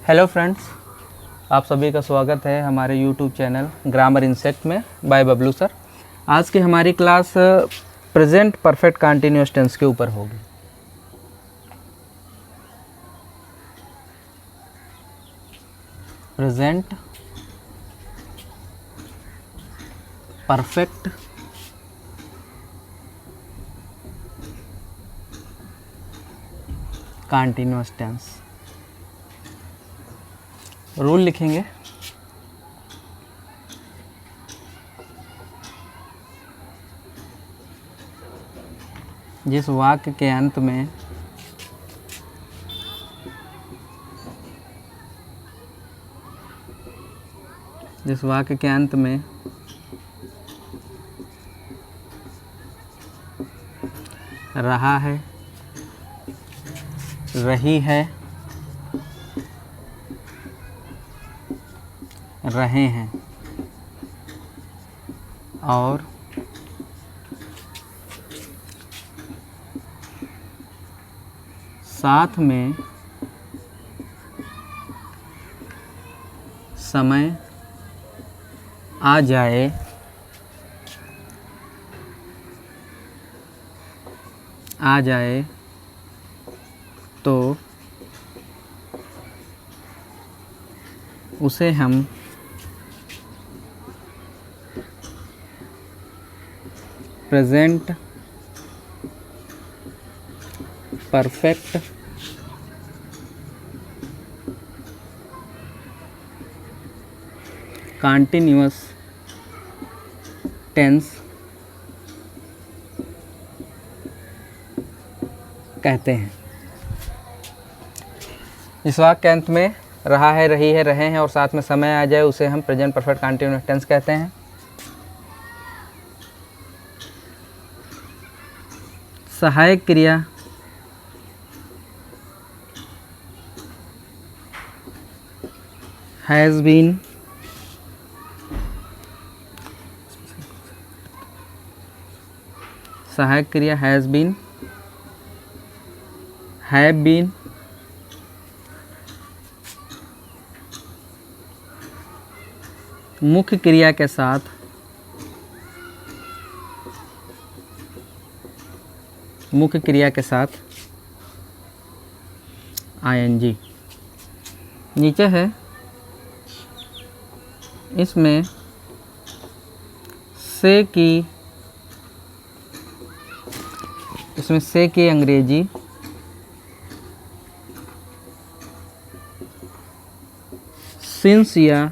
Hello friends, आप सभी का स्वागत है हमारे यूट्यूब चैनल ग्रामर इंसेक्ट में बाय बबलू सर। आज की हमारी class present perfect continuous tense के ऊपर होगी। Present perfect continuous tense. Rule लिखेंगे। जिस वाक्य के अंत में रहा है, रही है, रहे हैं और साथ में समय आ जाए तो उसे हम प्रेजेंट परफेक्ट कंटिन्यूअस टेंस कहते हैं। इस वाक्य के अंत में रहा है, रही है, रहे हैं और साथ में समय आ जाए उसे हम प्रेजेंट परफेक्ट कंटिन्यूअस टेंस कहते हैं। सहायक क्रिया हैज़ बीन, सहायक क्रिया हैज़ बीन, हैव बीन, मुख्य क्रिया के साथ ing। नीचे है, इसमें से की अंग्रेजी सिंस या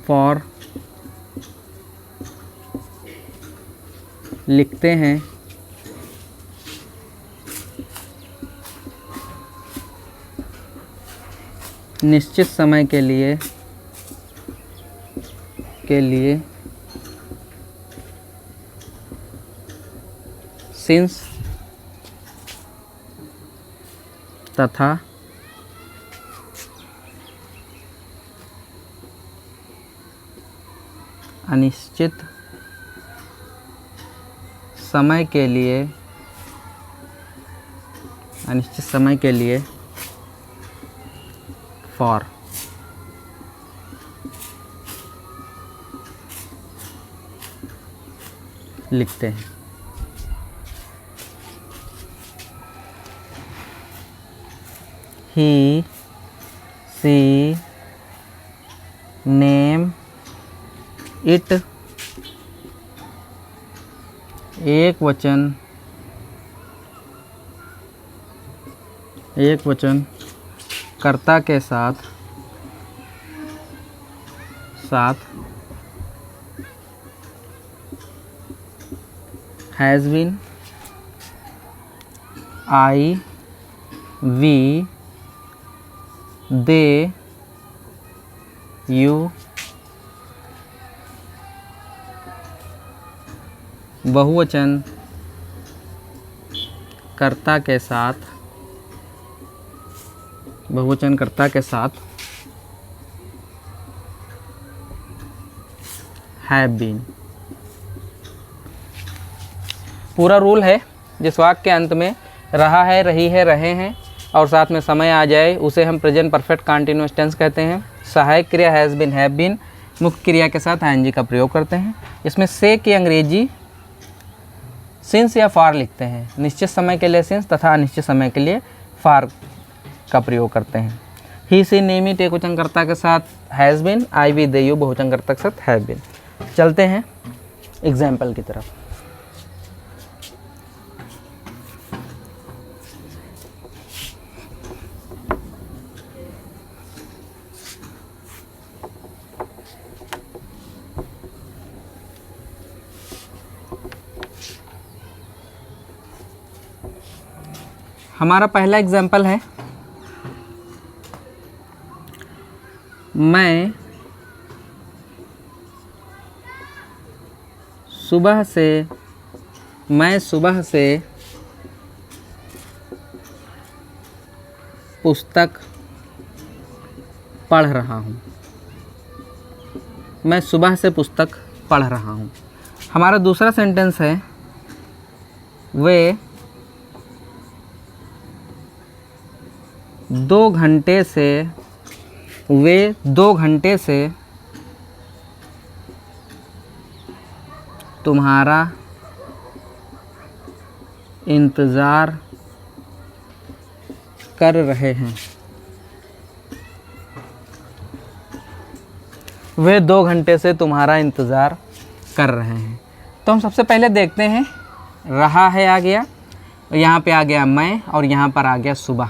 फॉर लिखते हैं। निश्चित समय के लिए सिंस तथा अनिश्चित समय के लिए फॉर लिखते हैं। ही, सी, नेम, इट एक वचन कर्ता के साथ has been, I, we, they, you, बहुवचन कर्ता के साथ हैव बीन। पूरा रूल है जिस वाक्य के अंत में रहा है, रही है, रहे हैं और साथ में समय आ जाए उसे हम प्रेजेंट परफेक्ट कंटिन्यूअस टेंस कहते हैं। सहायक क्रिया हैज़ बीन, हैव बीन, मुख्य क्रिया के साथ आईएनजी का प्रयोग करते हैं। इसमें से की अंग्रेजी सिंस या फार लिखते हैं। निश्चित समय के लिए सिंस तथा अनिश्चित समय के लिए फार का प्रयोग करते हैं। ही सी नेम इट एकवचनकर्ता के साथ has been, I we they you बहुवचनकर्ता के साथ हैव बीन। चलते हैं एग्जाम्पल की तरफ। हमारा पहला एग्जाम्पल है, मैं सुबह से पुस्तक पढ़ रहा हूँ। मैं सुबह से पुस्तक पढ़ रहा हूँ। हमारा दूसरा सेंटेंस है, वे 2 घंटे से तुम्हारा इंतज़ार कर रहे हैं। वे 2 घंटे से तुम्हारा इंतज़ार कर रहे हैं। तो हम सबसे पहले देखते हैं, रहा है आ गया, यहाँ पे आ गया मैं, और यहाँ पर आ गया सुबह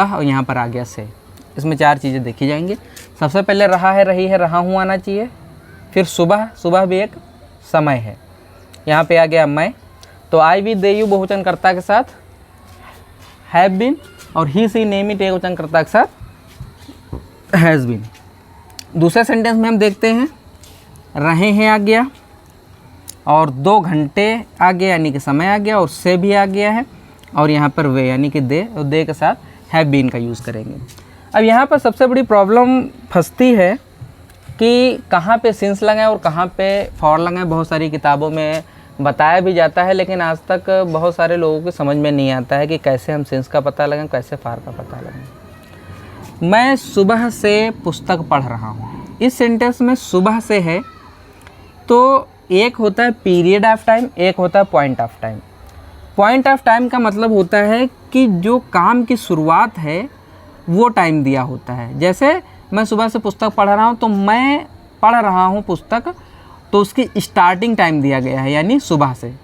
और यहाँ पर आ गया से। इसमें 4 चीज़ें देखी जाएंगी। सबसे पहले रहा है, रही है, रहा हूँ आना चाहिए। फिर सुबह भी एक समय है। यहाँ पे आ गया मैं, तो आई वी दे यू बहुवचनकर्ता के साथ हैव बीन, और ही सी नेम इट एकवचनकर्ता के साथ हैज़ बीन। दूसरे सेंटेंस में हम देखते हैं, रहे हैं आ गया, और 2 घंटे आ गया यानी कि समय आ गया, और से भी आ गया है, और यहाँ पर वे यानी कि दे, और दे के साथ हैव बीन का यूज़ करेंगे। अब यहाँ पर सबसे बड़ी प्रॉब्लम फंसती है कि कहाँ पे सिंस लगाएं और कहाँ पे फॉर लगाएं। बहुत सारी किताबों में बताया भी जाता है, लेकिन आज तक बहुत सारे लोगों को समझ में नहीं आता है कि कैसे हम सिंस का पता लगाएं, कैसे फार का पता लगाएं। मैं सुबह से पुस्तक पढ़ रहा हूँ। इस सेंटेंस में सुबह से है, तो एक होता है पीरियड ऑफ टाइम, एक होता है point of time. Point of time का मतलब होता है कि जो काम की शुरुआत है वो टाइम दिया होता है। जैसे मैं सुबह से पुस्तक पढ़ रहा हूँ, तो मैं पढ़ रहा हूँ पुस्तक, तो उसकी स्टार्टिंग टाइम दिया गया है, यानी सुबह से।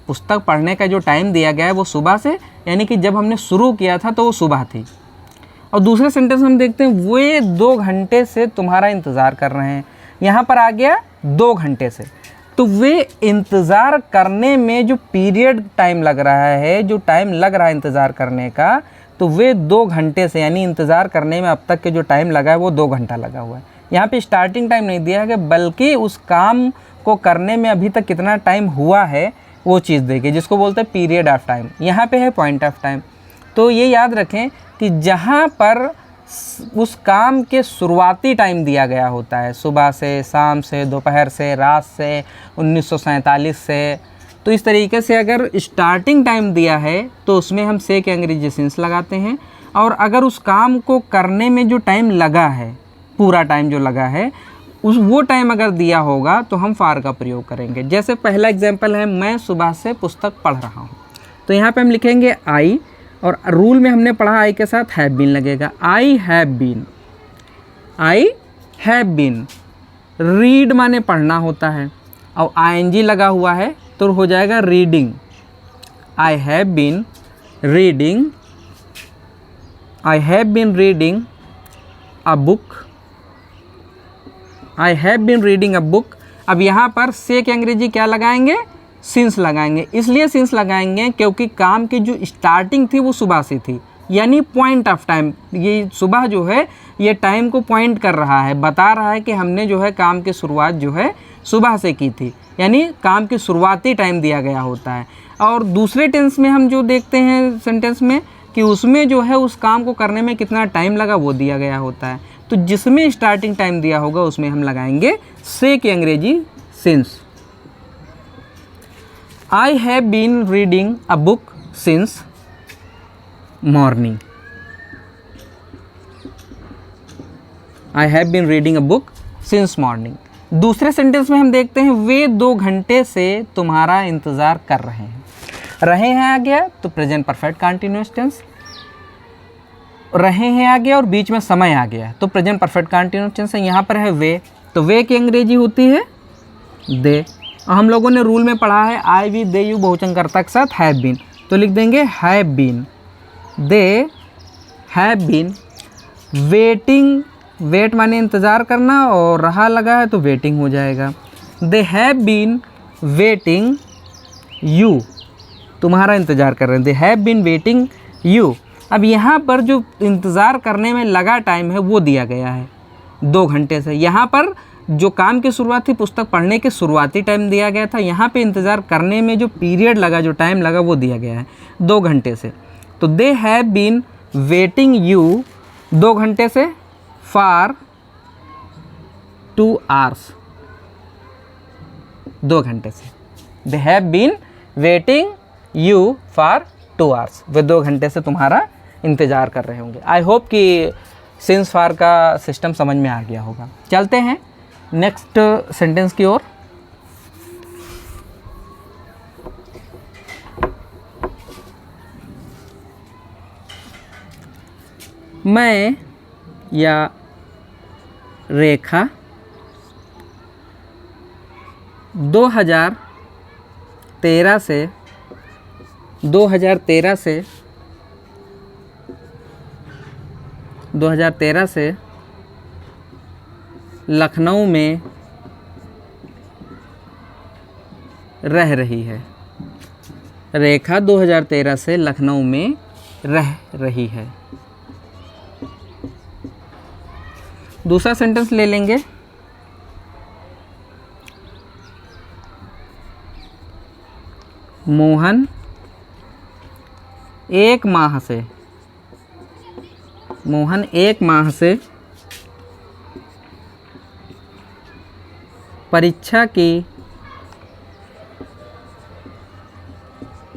पुस्तक पढ़ने का जो टाइम दिया गया है वो सुबह से, यानी कि जब हमने शुरू किया था तो वो सुबह थी। और दूसरे सेंटेंस में हम देखते हैं, वे 2 घंटे से तुम्हारा इंतज़ार कर रहे हैं। यहाँ पर आ गया 2 घंटे से, तो वे इंतज़ार करने में जो पीरियड टाइम लग रहा है, जो टाइम लग रहा है इंतज़ार करने का, तो वे 2 घंटे से, यानी इंतज़ार करने में अब तक के जो टाइम लगा है वो 2 घंटा लगा हुआ है। यहाँ पे स्टार्टिंग टाइम नहीं दिया है, बल्कि उस काम को करने में अभी तक कितना टाइम हुआ है वो चीज़ देगी, जिसको बोलते हैं पीरियड ऑफ टाइम। यहाँ पे है पॉइंट ऑफ टाइम। तो ये याद रखें कि जहाँ पर उस काम के शुरुआती टाइम दिया गया होता है, सुबह से, शाम से, दोपहर से, रात से, 1947 से, तो इस तरीके से अगर स्टार्टिंग टाइम दिया है तो उसमें हम से के अंग्रेजी सिंस लगाते हैं। और अगर उस काम को करने में जो टाइम लगा है, पूरा टाइम जो लगा है, वो टाइम अगर दिया होगा तो हम फार का प्रयोग करेंगे। जैसे पहला एग्जाम्पल है, मैं सुबह से पुस्तक पढ़ रहा हूँ, तो यहाँ पे हम लिखेंगे आई, और रूल में हमने पढ़ा आई के साथ हैव बीन लगेगा। आई हैव बीन। रीड माने पढ़ना होता है, और आईएनजी लगा हुआ है तो हो जाएगा reading. I have been reading a book. अब यहाँ पर से के अंग्रेजी क्या लगाएंगे? सिंस लगाएंगे। इसलिए सिंस लगाएंगे क्योंकि काम की जो स्टार्टिंग थी वो सुबह से थी, यानी पॉइंट ऑफ टाइम। ये सुबह जो है ये टाइम को पॉइंट कर रहा है, बता रहा है कि हमने जो है काम की शुरुआत जो है सुबह से की थी, यानी काम की शुरुआती टाइम दिया गया होता है। और दूसरे टेंस में हम जो देखते हैं सेंटेंस में कि उसमें जो है उस काम को करने में कितना टाइम लगा वो दिया गया होता है। तो जिसमें स्टार्टिंग टाइम दिया होगा उसमें हम लगाएंगे से की अंग्रेजी since. I have been reading a book since morning. I have been reading a book since morning. दूसरे सेंटेंस में हम देखते हैं वे 2 घंटे से तुम्हारा इंतज़ार कर रहे हैं। रहे हैं आ गया तो प्रेजेंट परफेक्ट कंटिन्यूअस टेंस, रहे हैं आ गया और बीच में समय आ गया तो प्रेजेंट परफेक्ट कंटिन्यूअस टेंस है। यहाँ पर है वे, तो वे की अंग्रेजी होती है दे। हम लोगों ने रूल में पढ़ा है आई वी दे यू बहुवचन कर्ता के साथ हैव बीन, तो लिख देंगे have been. They have been waiting, wait माने इंतज़ार करना और रहा लगा है तो वेटिंग हो जाएगा। They have been waiting you, तुम्हारा इंतज़ार कर रहे हैं। They have been waiting you. अब यहाँ पर जो इंतज़ार करने में लगा टाइम है वो दिया गया है 2 घंटे से। यहाँ पर जो काम की शुरुआत थी पुस्तक पढ़ने के शुरुआती टाइम दिया गया था, यहाँ पे इंतज़ार करने में जो पीरियड लगा, जो टाइम लगा वो दिया गया है 2 घंटे से। तो they have been waiting you 2 घंटे से फॉर 2 आवर्स, 2 घंटे से। They have been waiting you for 2 hours, वे 2 घंटे से तुम्हारा इंतज़ार कर रहे होंगे। आई होप कि सिंस फॉर का सिस्टम समझ में आ गया होगा। चलते हैं नेक्स्ट सेंटेंस की ओर। मैं या रेखा 2013 से लखनऊ में रह रही है। रेखा 2013 से लखनऊ में रह रही है। दूसरा सेंटेंस ले लेंगे। मोहन 1 माह से परीक्षा की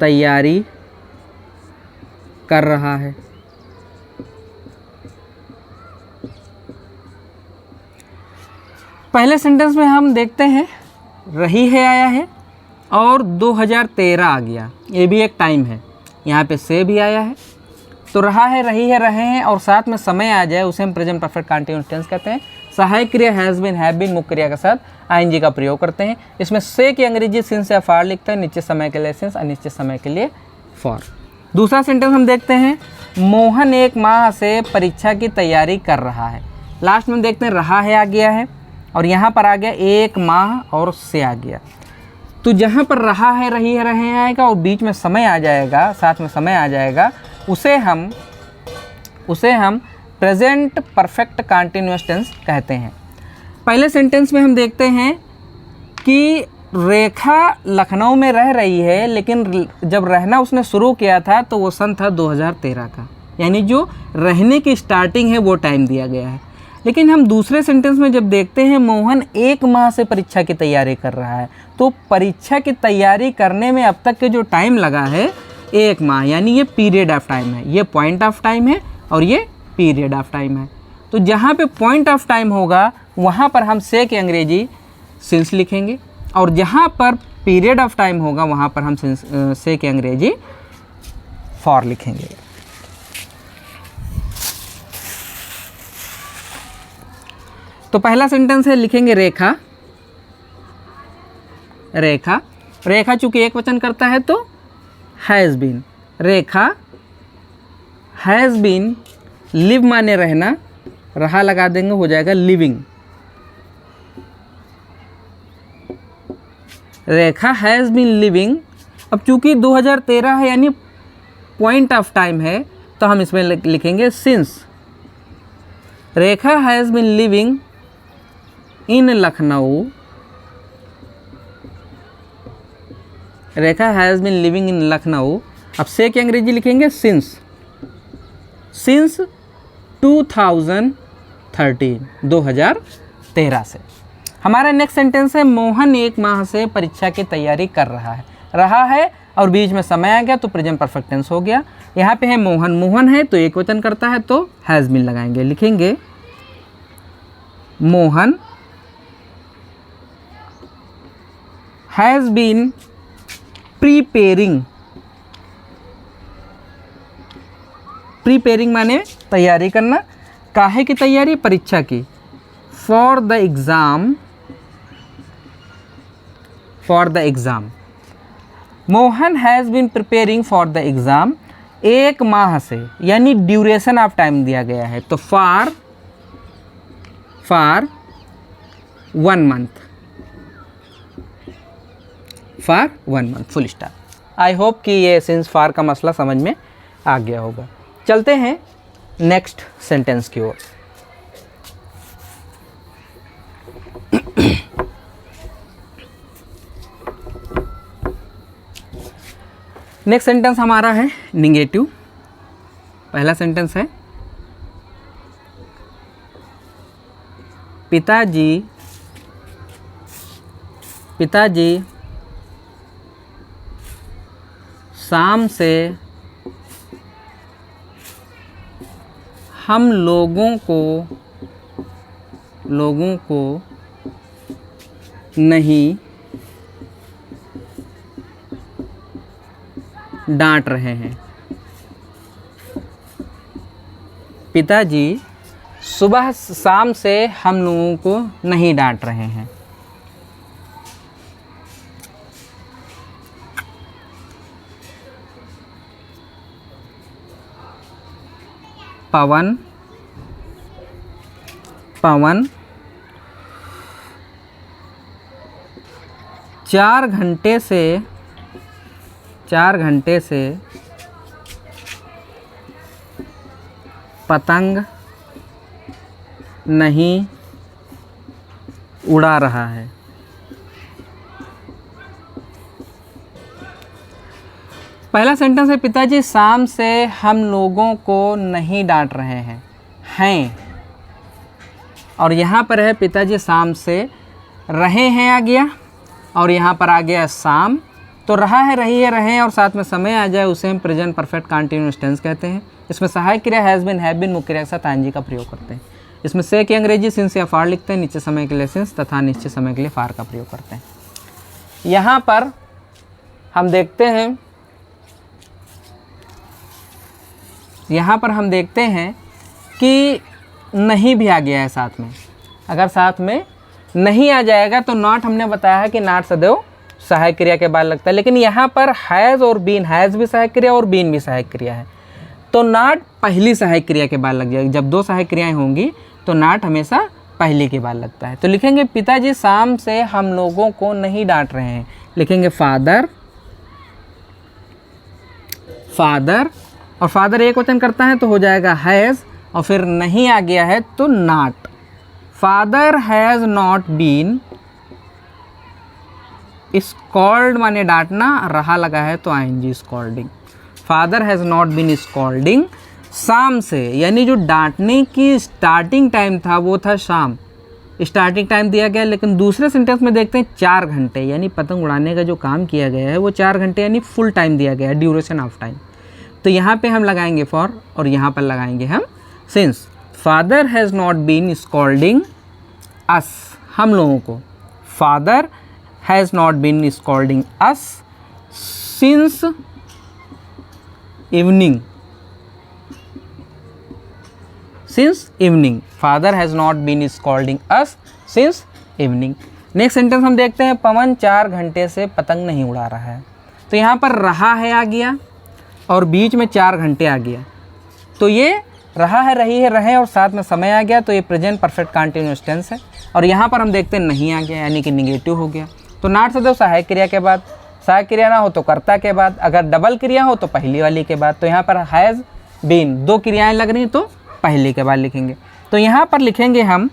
तैयारी कर रहा है। पहले सेंटेंस में हम देखते हैं रही है आया है और 2013 आ गया, ये भी एक टाइम है। यहाँ पे से भी आया है, तो रहा है, रही है, रहे हैं और साथ में समय आ जाए उसे हम प्रेजेंट परफेक्ट कंटीन्यूअस टेंस कहते हैं। सहायक क्रिया हैज़ बीन, हैव बीन, मुख्य क्रिया के साथ आईएनजी का प्रयोग करते हैं। इसमें से की अंग्रेजी सिंस या फॉर लिखते हैं, निश्चित समय के लिए सिंस, अनिश्चित समय के लिए फॉर। दूसरा सेंटेंस हम देखते हैं मोहन 1 माह से परीक्षा की तैयारी कर रहा है। लास्ट में देखते हैं रहा है आ गया है और यहाँ पर आ गया 1 माह और से आ गया। तो जहाँ पर रहा है, रही है, रहे आएगा और बीच में समय आ जाएगा, साथ में समय आ जाएगा, उसे हम प्रेजेंट परफेक्ट कंटीन्यूअस टेंस कहते हैं। पहले सेंटेंस में हम देखते हैं कि रेखा लखनऊ में रह रही है, लेकिन जब रहना उसने शुरू किया था तो वो सन था 2013 का, यानी जो रहने की स्टार्टिंग है वो टाइम दिया गया है। लेकिन हम दूसरे सेंटेंस में जब देखते हैं मोहन 1 माह से परीक्षा की तैयारी कर रहा है, तो परीक्षा की तैयारी करने में अब तक के जो टाइम लगा है 1 माह, यानी ये पीरियड ऑफ टाइम है, ये पॉइंट ऑफ टाइम है और ये पीरियड ऑफ टाइम है। तो जहाँ पे पॉइंट ऑफ टाइम होगा वहाँ पर हम से की अंग्रेजी सिंस लिखेंगे और जहाँ पर पीरियड ऑफ टाइम होगा वहाँ पर हम से की अंग्रेजी फॉर लिखेंगे। तो पहला सेंटेंस है, लिखेंगे रेखा। रेखा, रेखा चूंकि एक वचन करता है तो has been. Rekha has been, live माने रहना, रहा लगा देंगे हो जाएगा living. Rekha has been living. अब चूंकि 2013 है यानी पॉइंट ऑफ टाइम है तो हम इसमें लिखेंगे since. Rekha has been living in Lucknow. Rekha has been living in Lucknow. अब से की अंग्रेजी लिखेंगे सिंस। सिंस 2013, 2013 से। हमारा नेक्स्ट सेंटेंस है मोहन 1 माह से परीक्षा की तैयारी कर रहा है। रहा है और बीच में समय आ गया तो प्रेजेंट परफेक्ट टेंस हो गया। यहाँ पे है मोहन, मोहन है तो एक वचन करता है तो हैज़ बीन लगाएंगे, लिखेंगे Mohan has been preparing, preparing माने तैयारी करना, काहे की तैयारी, परीक्षा की, for the exam, for the exam. Mohan has been preparing for the exam, एक माह से, यानी ड्यूरेशन ऑफ टाइम दिया गया है तो for 1 month, for 1 month, full stop. I hope कि ये सिंस फॉर का मसला समझ में आ गया होगा। चलते हैं नेक्स्ट सेंटेंस की ओर। नेक्स्ट सेंटेंस हमारा है निगेटिव। पहला सेंटेंस है पिताजी शाम से हम लोगों को नहीं डांट रहे हैं। पिताजी सुबह शाम से हम लोगों को नहीं डांट रहे हैं। पवन 4 घंटे से पतंग नहीं उड़ा रहा है। पहला सेंटेंस है पिताजी शाम से हम लोगों को नहीं डांट रहे हैं, और यहाँ पर है पिताजी शाम से रहे हैं आ गया और यहाँ पर आ गया शाम, तो रहा है, रही है, रहे और साथ में समय आ जाए उसे हम प्रेजेंट परफेक्ट कंटीन्यूअस टेंस कहते हैं। इसमें सहायक क्रिया हैज़ बीन, हैव बीन, मुख्य क्रिया के साथ आईएनजी का प्रयोग करते हैं। इसमें से की अंग्रेजी सिंस या फॉर लिखते हैं, निश्चित समय के लिए सिंस तथा निश्चित समय के लिए फॉर का प्रयोग करते हैं। यहाँ पर हम देखते हैं कि नहीं भी आ गया है साथ में। अगर साथ में नहीं आ जाएगा तो नॉट, हमने बताया है कि नॉट सदैव सहायक क्रिया के बाद लगता है, लेकिन यहाँ पर हैज़ और बीन, हैज़ भी सहायक क्रिया और बीन भी सहायक क्रिया है, तो नॉट पहली सहायक क्रिया के बाद लग जाएगी। जब 2 सहायक क्रियाएं होंगी तो नॉट हमेशा पहली के बाद लगता है। तो लिखेंगे पिताजी शाम से हम लोगों को नहीं डांट रहे हैं, लिखेंगे फादर, और फादर एक वचन करता है तो हो जाएगा हैज़, और फिर नहीं आ गया है तो not. Father has not been scold, माने डांटना, रहा लगा है तो ING scolding. Father has not been scolding शाम से, यानी जो डांटने की स्टार्टिंग टाइम था वो था शाम, स्टार्टिंग टाइम दिया गया। लेकिन दूसरे सेंटेंस में देखते हैं 4 घंटे, यानी पतंग उड़ाने का जो काम किया गया है वो 4 घंटे यानी फुल टाइम दिया गया है, ड्यूरेशन ऑफ टाइम। तो यहाँ पे हम लगाएंगे फॉर और यहाँ पर लगाएंगे हम since. Father has not been scolding us, हम लोगों को, father has not been scolding us since evening, father has not been scolding us since evening. Next sentence हम देखते हैं पवन 4 घंटे से पतंग नहीं उड़ा रहा है। तो यहाँ पर रहा है आ गया और बीच में 4 घंटे आ गया, तो ये रहा है, रही है, रहे और साथ में समय आ गया, तो ये प्रेजेंट परफेक्ट कंटीन्यूअस टेंस है। और यहाँ पर हम देखते हैं नहीं आ गया, यानी कि निगेटिव हो गया। तो नॉट सदैव सहायक क्रिया के बाद, सहायक क्रिया ना हो तो कर्ता के बाद, अगर डबल क्रिया हो तो पहली वाली के बाद। तो यहाँ पर हैज़ बीन 2 क्रियाएं लग रही तो पहली के बाद लिखेंगे। तो यहाँ पर लिखेंगे हम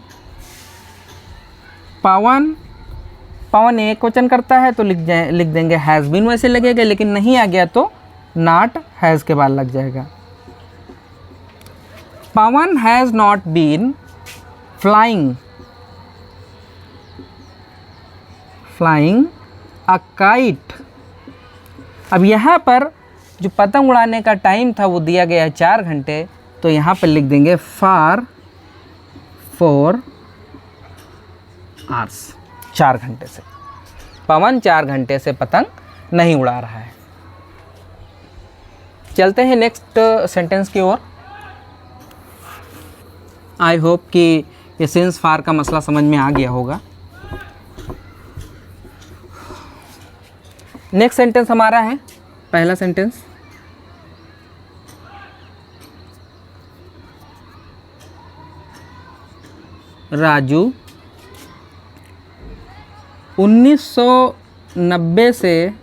पवन एक वचन करता है तो लिख देंगे हैज़ बीन, वैसे लगेगा, लेकिन नहीं आ गया तो नॉट हैज़ के बाद लग जाएगा। Pawan has not been flying a kite अब यहाँ पर जो पतंग उड़ाने का टाइम था वो दिया गया है 4 घंटे, तो यहाँ पर लिख देंगे फॉर 4 आवर्स, 4 घंटे से। पवन 4 घंटे से पतंग नहीं उड़ा रहा है। चलते हैं नेक्स्ट सेंटेंस की ओर। आई होप कि ये सिंस फार का मसला समझ में आ गया होगा। नेक्स्ट सेंटेंस हमारा है, पहला सेंटेंस, राजू 1990 से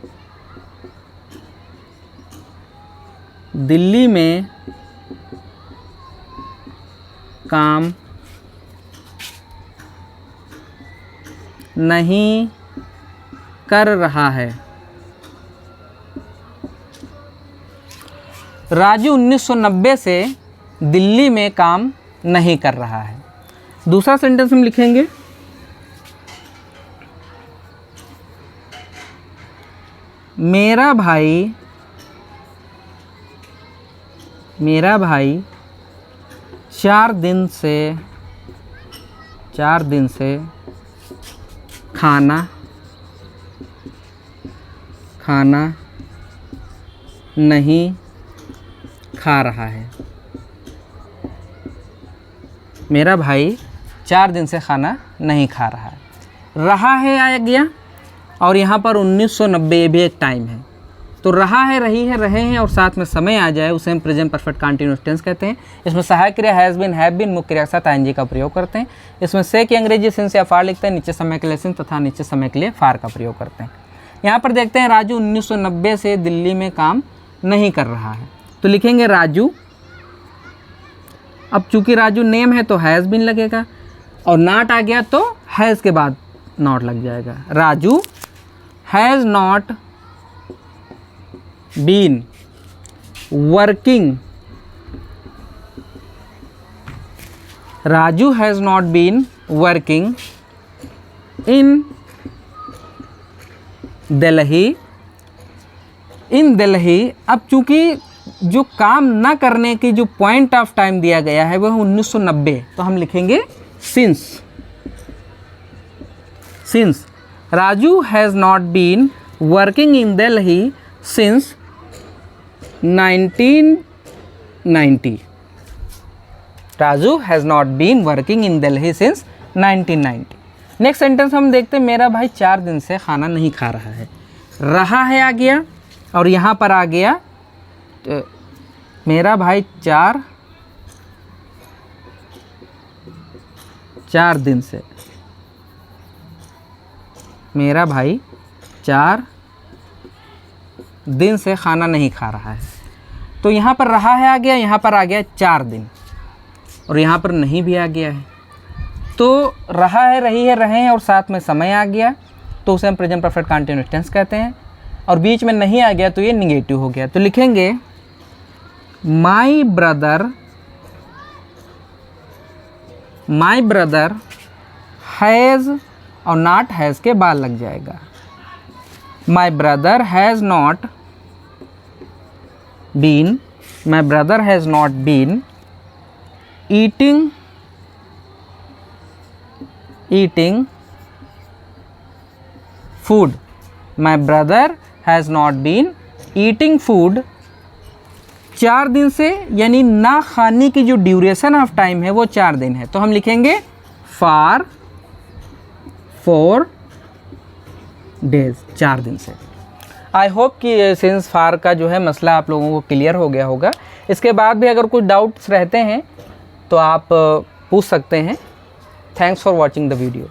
दिल्ली में काम नहीं कर रहा है। राजू 1990 से दिल्ली में काम नहीं कर रहा है। दूसरा सेंटेंस हम लिखेंगे, मेरा भाई 4 दिन से खाना नहीं खा रहा है। मेरा भाई 4 दिन से खाना नहीं खा रहा है। रहा है आ गया, और यहाँ पर 1990 भी एक टाइम है, तो रहा है, रही है, रहे हैं और साथ में समय आ जाए उसे हम प्रेजेंट परफेक्ट कंटीन्यूअस टेंस कहते हैं। इसमें सहायक क्रिया हैज़ बीन, हैव बीन, मुख्य क्रिया के साथ आईएनजी का प्रयोग करते हैं। इसमें से की अंग्रेजी सिंस या फार लिखते हैं, नीचे समय के लिए सिंस तथा नीचे समय के लिए फार का प्रयोग करते हैं। यहाँ पर देखते हैं राजू 1990 से दिल्ली में काम नहीं कर रहा है, तो लिखेंगे राजू। अब चूंकि राजू नेम है तो हैज़ बीन लगेगा, और नॉट आ गया तो हैज़ के बाद नॉट लग जाएगा। Raju has not been working, Raju has not been working in Delhi. अब चूंकि जो काम ना करने की जो पॉइंट ऑफ टाइम दिया गया है वह 1990, तो हम लिखेंगे since Raju has not been working in Delhi since 1990। Raju has not been working in Delhi since 1990। Next sentence हम देखते हैं, मेरा भाई 4 दिन से खाना नहीं खा रहा है। रहा है आ गया, और यहाँ पर आ गया तो मेरा भाई 4 दिन से, मेरा भाई 4 दिन से खाना नहीं खा रहा है। तो यहाँ पर रहा है आ गया, यहाँ पर आ गया 4 दिन, और यहाँ पर नहीं भी आ गया है, तो रहा है, रही है, रहे हैं और साथ में समय आ गया, तो उसे हम प्रेजेंट परफेक्ट कंटीन्यूअस टेंस कहते हैं। और बीच में नहीं आ गया तो ये निगेटिव हो गया, तो लिखेंगे माई ब्रदर हैज़, और नॉट हैज़ के बाद लग जाएगा। My brother has not been eating food. My brother has not been eating food 4 दिन से, यानी ना खाने की जो ड्यूरेशन ऑफ टाइम है वो 4 दिन है, तो हम लिखेंगे फॉर 4 डेज, 4 दिन से। आई होप कि सिंस फार का जो है मसला आप लोगों को क्लियर हो गया होगा। इसके बाद भी अगर कुछ डाउट्स रहते हैं तो आप पूछ सकते हैं। Thanks for watching the video.